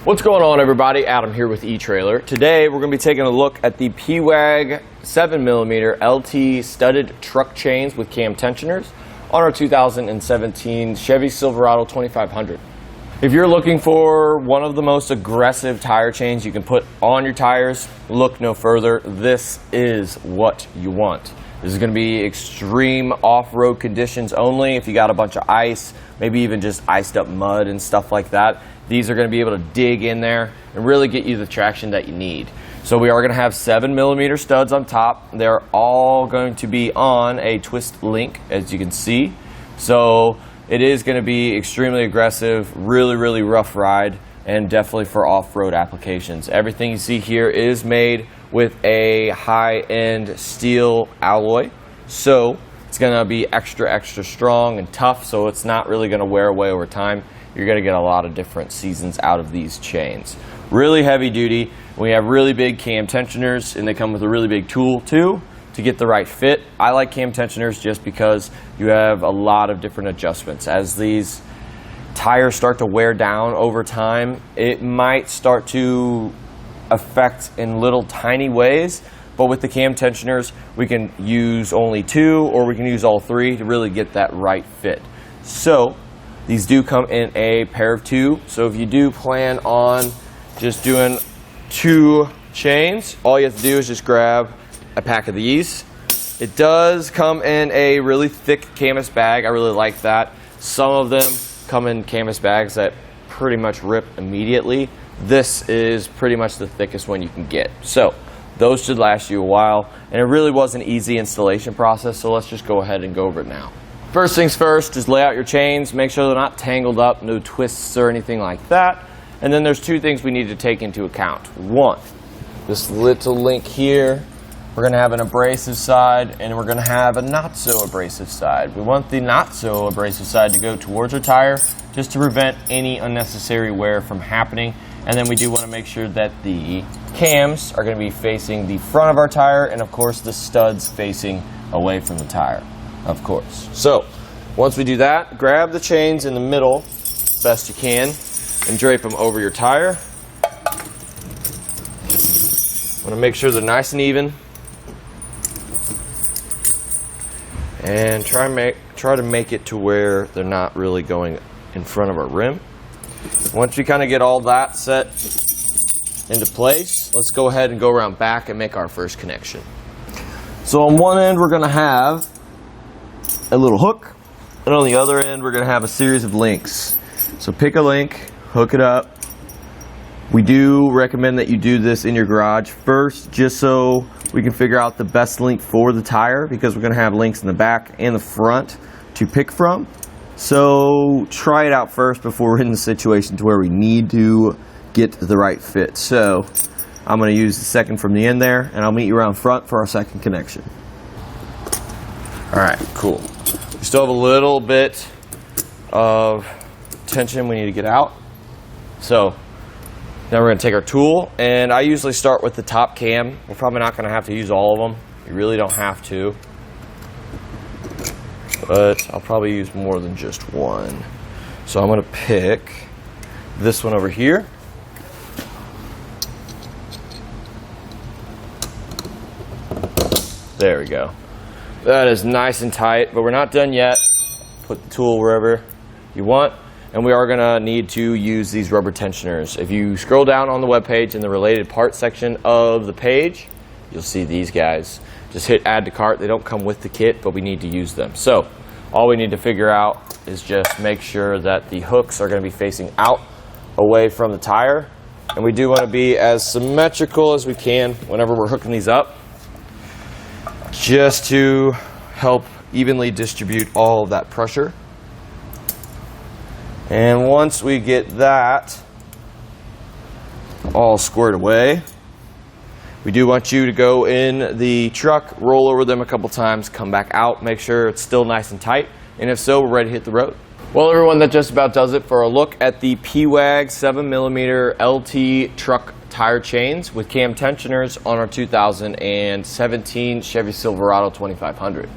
What's going on, everybody? Adam here with Etrailer. Today we're going to be taking a look at the Pewag 7mm LT studded truck chains with cam tensioners on our 2017 Chevy Silverado 2500. If you're looking for one of the most aggressive tire chains you can put on your tires, look no further. This is what you want. This is going to be extreme off-road conditions only. If you got a bunch of ice, maybe even just iced up mud and stuff like that, these are going to be able to dig in there and really get you the traction that you need. So we are going to have 7mm studs on top. They're all going to be on a twist link, as you can see. So it is going to be extremely aggressive, really rough ride, and definitely for off-road applications. Everything you see here is made with a high-end steel alloy. So it's going to be extra strong and tough, so it's not really going to wear away over time. You're going to get a lot of different seasons out of these chains. Really heavy duty. We have really big cam tensioners, and they come with a really big tool too to get the right fit. I like cam tensioners just because you have a lot of different adjustments. As these tires start to wear down over time, it might start to affect in little tiny ways, but with the cam tensioners we can use only 2 or we can use all 3 to really get that right fit. So these do come in a pair of 2, so if you do plan on just doing 2 chains, all you have to do is just grab a pack of these. It does come in a really thick canvas bag. I really like that. Some of them come in canvas bags that pretty much rip immediately. This is pretty much the thickest one you can get. So those should last you a while, and it really was an easy installation process, so let's just go ahead and go over it now. First things first, just lay out your chains, make sure they're not tangled up, no twists or anything like that. And then there's 2 things we need to take into account. 1, this little link here. We're going to have an abrasive side, and we're going to have a not so abrasive side. We want the not so abrasive side to go towards our tire just to prevent any unnecessary wear from happening. And then we do want to make sure that the cams are going to be facing the front of our tire, and of course the studs facing away from the tire, of course. So once we do that, grab the chains in the middle best you can and drape them over your tire. Want to make sure they're nice and even, and try to make it to where they're not really going in front of our rim. Once we kind of get all that set into place, let's go ahead and go around back and make our first connection. So on one end we're going to have a little hook, and on the other end we're going to have a series of links. So pick a link, hook it up. We do recommend that you do this in your garage first, just so we can figure out the best link for the tire, because we're going to have links in the back and the front to pick from. So try it out first before we're in the situation to where we need to get the right fit. So I'm going to use the second from the end there, and I'll meet you around front for our second connection. Alright, cool. We still have a little bit of tension we need to get out. So now we're going to take our tool, and I usually start with the top cam. We're probably not going to have to use all of them. You really don't have to, but I'll probably use more than just one. So I'm going to pick this one over here. There we go. That is nice and tight, but we're not done yet. Put the tool wherever you want, and we are going to need to use these rubber tensioners. If you scroll down on the webpage in the related parts section of the page, you'll see these guys. Just hit add to cart. They don't come with the kit, but we need to use them. So all we need to figure out is just make sure that the hooks are going to be facing out away from the tire, and we do want to be as symmetrical as we can whenever we're hooking these up, just to help evenly distribute all of that pressure. And once we get that all squared away, we do want you to go in the truck, roll over them a couple times, come back out, make sure it's still nice and tight, and if so, we're ready to hit the road. Well, everyone, that just about does it for a look at the Pewag 7mm LT truck tire chains with cam tensioners on our 2017 Chevy Silverado 2500.